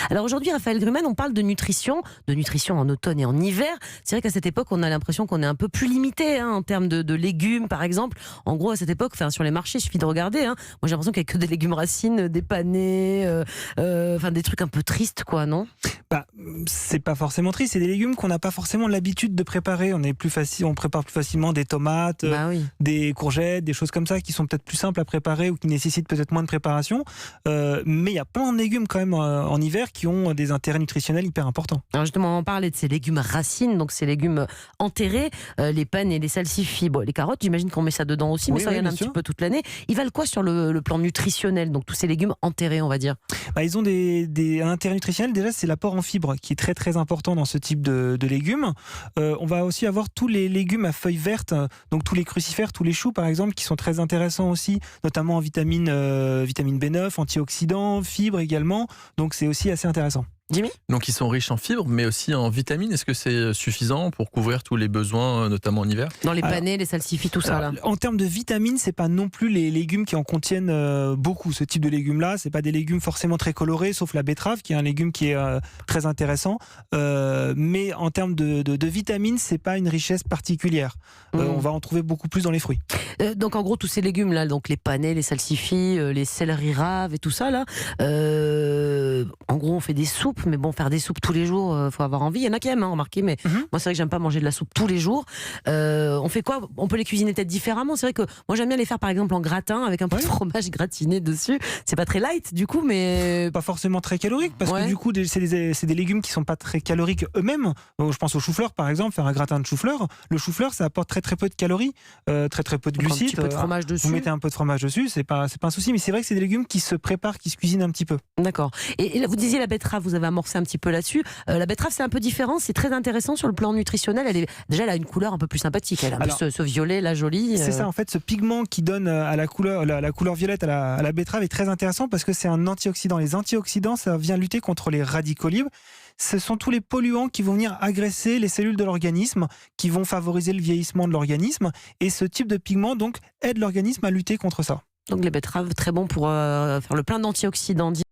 Alors aujourd'hui, Raphaël Grumen, on parle de nutrition en automne et en hiver. C'est vrai qu'à cette époque, on a l'impression qu'on est un peu plus limité en termes de légumes, par exemple. En gros, à cette époque, sur les marchés, il suffit de regarder. Moi, j'ai l'impression qu'il n'y a que des légumes racines, des panais, des trucs un peu tristes, quoi, non ? C'est pas forcément triste, c'est des légumes qu'on n'a pas forcément l'habitude de préparer. On prépare plus facilement des tomates, Oui. des courgettes, des choses comme ça qui sont peut-être plus simples à préparer ou qui nécessitent peut-être moins de préparation. Mais il y a plein de légumes quand même en hiver qui ont des intérêts nutritionnels hyper importants. Alors justement, on parlait de ces légumes racines, donc ces légumes enterrés, les pannes et les salsifis. Bon, les carottes, j'imagine qu'on met ça dedans aussi, mais ça, il y en a un petit peu toute l'année. Ils valent quoi sur le plan nutritionnel, donc tous ces légumes enterrés, on va dire ? Ils ont un intérêt nutritionnel. Déjà, c'est l'apport en fibres qui est très très important dans ce type de légumes. On va aussi avoir tous les légumes à feuilles vertes, donc tous les crucifères, tous les choux par exemple, qui sont très intéressants aussi, notamment en vitamine B9, antioxydants, fibres également. Donc c'est aussi assez intéressant. Jimmy ? Donc ils sont riches en fibres, mais aussi en vitamines. Est-ce que c'est suffisant pour couvrir tous les besoins, notamment en hiver ? Dans les panais, les salsifis, tout ça là. En termes de vitamines, c'est pas non plus les légumes qui en contiennent beaucoup. Ce type de légumes-là, c'est pas des légumes forcément très colorés, sauf la betterave, qui est un légume qui est très intéressant. Mais en termes de vitamines, c'est pas une richesse particulière. On va en trouver beaucoup plus dans les fruits. Donc en gros, tous ces légumes là, donc les panais, les salsifis, les céleris raves et tout ça là. En gros, on fait des soupes. Mais bon, faire des soupes tous les jours, faut avoir envie. Il y en a qui aiment, remarquez, mais moi c'est vrai que j'aime pas manger de la soupe tous les jours. On fait quoi ? On peut les cuisiner peut-être différemment. C'est vrai que moi j'aime bien les faire par exemple en gratin avec un peu de fromage gratiné dessus. C'est pas très light du coup, mais pas forcément très calorique parce que du coup c'est des légumes qui sont pas très caloriques eux-mêmes. Donc, je pense au chou-fleur par exemple, faire un gratin de chou-fleur. Le chou-fleur, ça apporte très très peu de calories, très très peu de glucides. Un petit peu de fromage dessus. Vous mettez un peu de fromage dessus, c'est pas un souci. Mais c'est vrai que c'est des légumes qui se préparent, qui se cuisinent un petit peu. D'accord. Et là, vous disiez la betterave, vous avez amorcé un petit peu là-dessus. La betterave, c'est un peu différent, c'est très intéressant sur le plan nutritionnel. Elle a une couleur un peu plus sympathique. Elle a un peu ce violet, là, joli. C'est ça, en fait, ce pigment qui donne à la couleur violette à la betterave est très intéressant parce que c'est un antioxydant. Les antioxydants, ça vient lutter contre les radicaux libres. Ce sont tous les polluants qui vont venir agresser les cellules de l'organisme, qui vont favoriser le vieillissement de l'organisme. Et ce type de pigment, donc, aide l'organisme à lutter contre ça. Donc les betteraves, très bon pour faire le plein d'antioxydants.